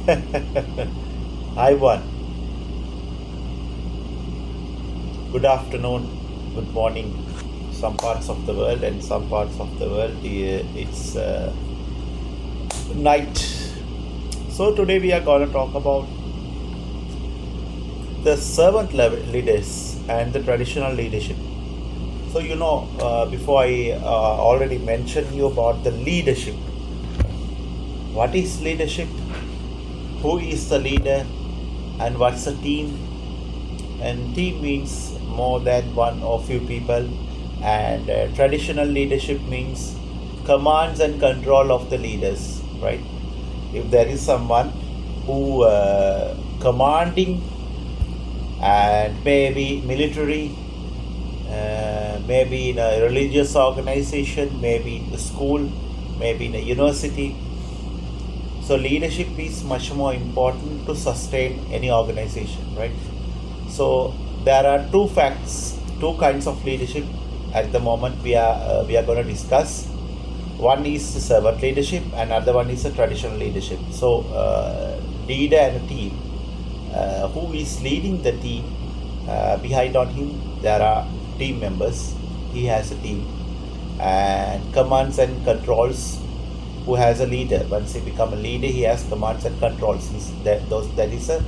Hi, one. Good afternoon, good morning. Some parts of the world, and some parts of the world, it's night. So, today we are going to talk about the servant level leaders and the traditional leadership. So, before I already mentioned you about the leadership. What is leadership? Who is the leader? And what's a team? And team means more than one or few people, and traditional leadership means commands and control of the leaders, right? If there is someone who commanding, and maybe military, maybe in a religious organization, maybe in the school, maybe in a university. So leadership is much more important to sustain any organization, right? So there are two kinds of leadership at the moment we are going to discuss. One is the servant leadership, and another one is the traditional leadership. So leader and a team. Who is leading the team? Behind on him there are team members. He has a team, and commands and controls. Who has a leader? Once he become a leader, he has commands and controls. That is a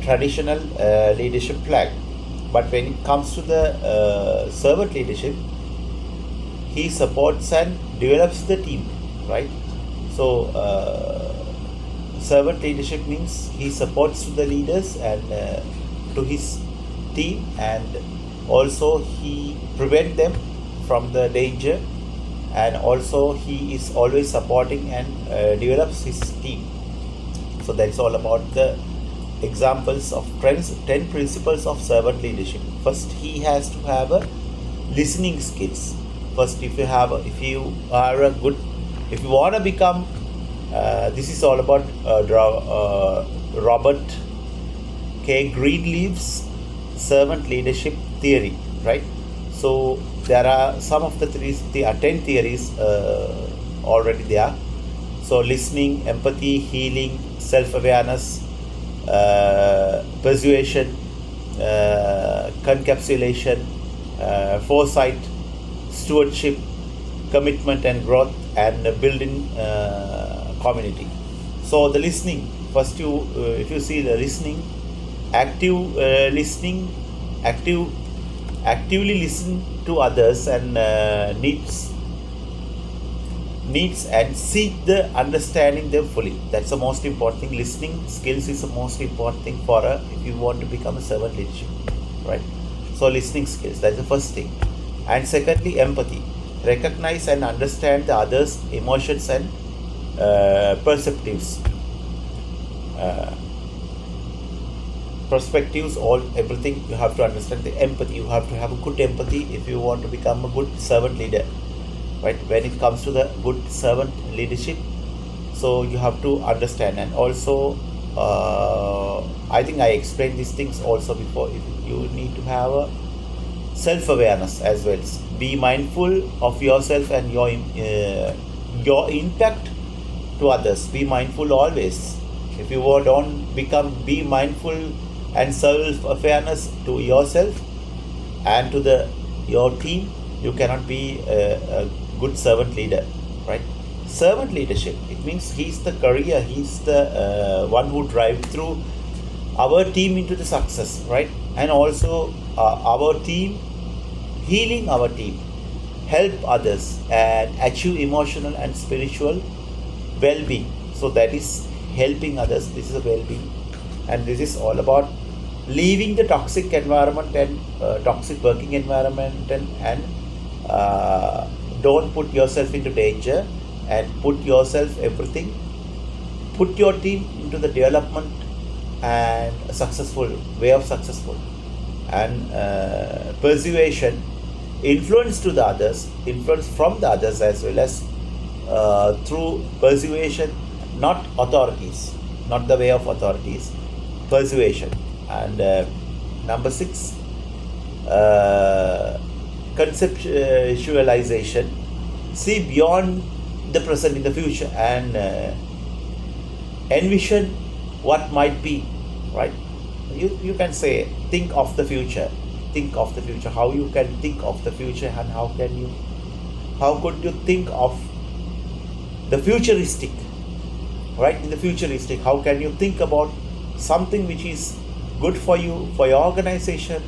traditional leadership flag. But when it comes to the servant leadership, he supports and develops the team, right? So servant leadership means he supports to the leaders and to his team, and also he prevent them from the danger, and also he is always supporting and develops his team. So that is all about the examples of 10 principles of servant leadership. First, he has to have a listening skills. First, if you are a good, if you want to become, this is all about Robert K. Greenleaf's servant leadership theory, right? So there are some of the 10 theories already there. So listening, empathy, healing, self-awareness, persuasion, concapsulation, foresight, stewardship, commitment and growth, and building community. So the listening, first if you see the listening, active listening, actively listen to others and needs and seek the understanding them fully. That's the most important thing. Listening skills is the most important thing for if you want to become a servant leadership, right? So listening skills, that's the first thing. And secondly, empathy. Recognize and understand the others' emotions and perspectives. Perspectives, all everything you have to understand the empathy. You have to have a good empathy if you want to become a good servant leader, right? When it comes to the good servant leadership, so you have to understand. And also I think I explained these things also before. You need to have a self-awareness as well. Be mindful of yourself and your impact to others. Be mindful always. If you don't be mindful and self-awareness to yourself and to your team, you cannot be a good servant leader, right? Servant leadership, it means he's the career, he's the one who drives through our team into the success, right? And also our team, healing our team, help others and achieve emotional and spiritual well-being. So that is helping others. This is a well-being, and this is all about leaving the toxic environment and toxic working environment, and don't put yourself into danger, and put yourself everything, put your team into the development and a successful way of successful. And persuasion, influence to the others, influence from the others, as well as through persuasion, not authorities, not the way of authorities, persuasion. And number 6, conceptualization, see beyond the present in the future, and envision what might be, right? You can say, think of the future. Think of the future. How you can think of the future, and how could you think of the futuristic, right? In the futuristic, how can you think about something which is good for you, for your organization,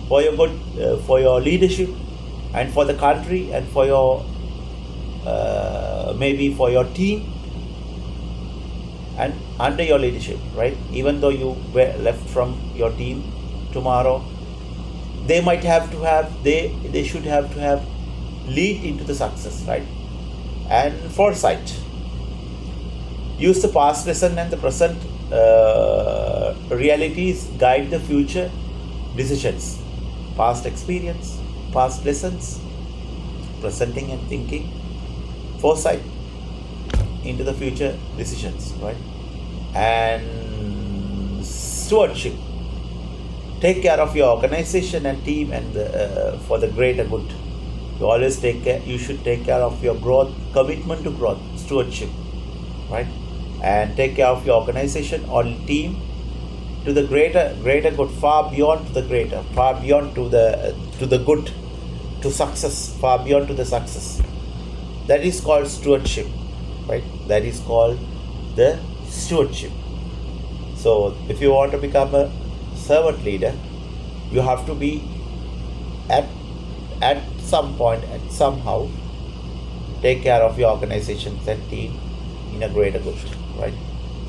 for your good, for your leadership, and for the country, and for your maybe for your team, and under your leadership, right? Even though you were left from your team tomorrow, they might have to have they should have to have lead into the success, right? And foresight. Use the past lesson and the present realities guide the future decisions. Past experience, past lessons, presenting and thinking, foresight into the future decisions, right? And stewardship. Take care of your organization and team, and for the greater good. You always take care. You should take care of your growth, commitment to growth, stewardship, right? And take care of your organization or team to the greater good, far beyond to the greater, far beyond to the good, to success, far beyond to the success. That is called stewardship, right? That is called the stewardship. So if you want to become a servant leader, you have to be at some point, and somehow take care of your organizations and team in a greater good, right?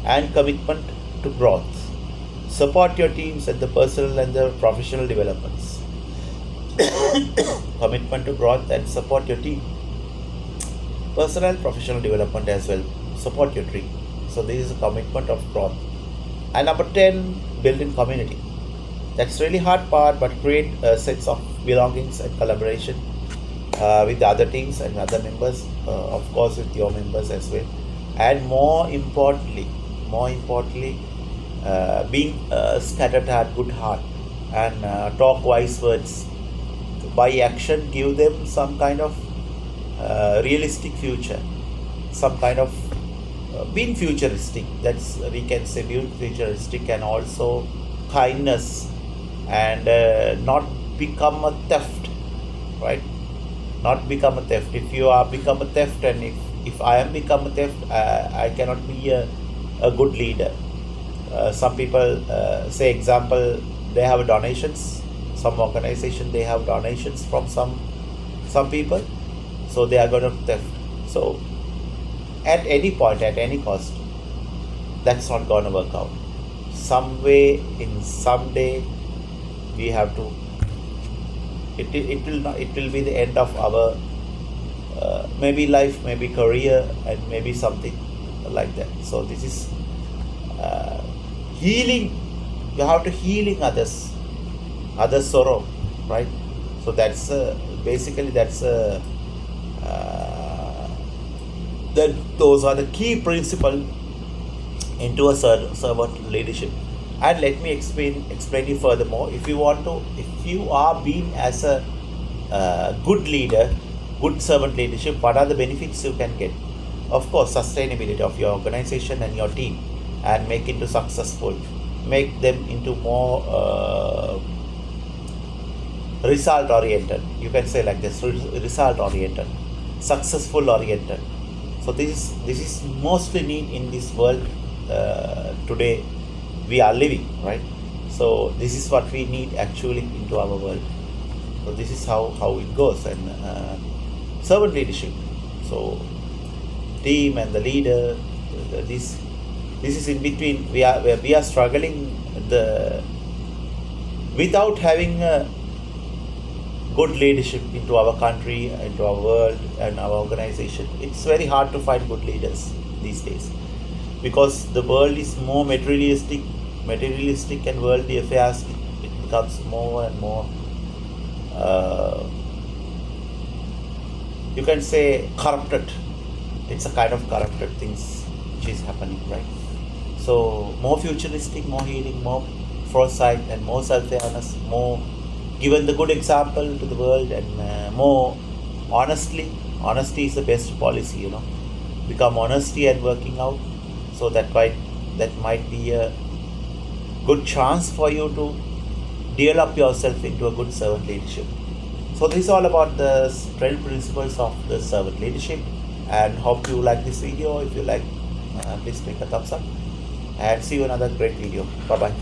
And commitment to growth. Support your teams at the personal and the professional developments. Commitment to growth and support your team. Personal and professional development as well. Support your team. So this is a commitment of growth. And number 10, build in community. That's really hard part, but create a sense of belongings and collaboration with the other teams and other members, of course with your members as well. And more importantly, being scattered heart, good heart, and talk wise words. By action, give them some kind of realistic future, some kind of being futuristic. That's, we can say, being futuristic, and also kindness, and not become a theft, right? Not become a theft. If you are become a theft, and if I am become a theft, I cannot be a good leader. Some people say, example, they have donations. Some organization, they have donations from some people, so they are going to theft. So at any point, at any cost, that's not going to work out. Some way, in some day, we have to. It will be the end of our maybe life, maybe career, and maybe something like that. So this is healing. You have to healing others sorrow, right? So that's basically that's that those are the key principles into a servant leadership. And let me explain you furthermore. If you are being as a good leader, good servant leadership, what are the benefits you can get? Of course, sustainability of your organization and your team, and make it successful, make them into more result oriented. You can say like this: result oriented, successful oriented. So this is mostly need in this world today we are living, right? So this is what we need actually into our world. So this is how it goes. And servant leadership. So team and the leader, this is in between. We are struggling without having a good leadership into our country, into our world, and our organization. It's very hard to find good leaders these days, because the world is more materialistic and worldly affairs. It becomes more and more you can say corrupted. It's a kind of corrupted things which is happening, right? So more futuristic, more healing, more foresight, and more self-awareness, more given the good example to the world, and more honesty is the best policy, become honesty and working out, so that by that might be a good chance for you to develop yourself into a good servant leadership. So this is all about the 12 principles of the servant leadership, and hope you like this video. If you like, please make a thumbs up, and see you in another great video. Bye bye.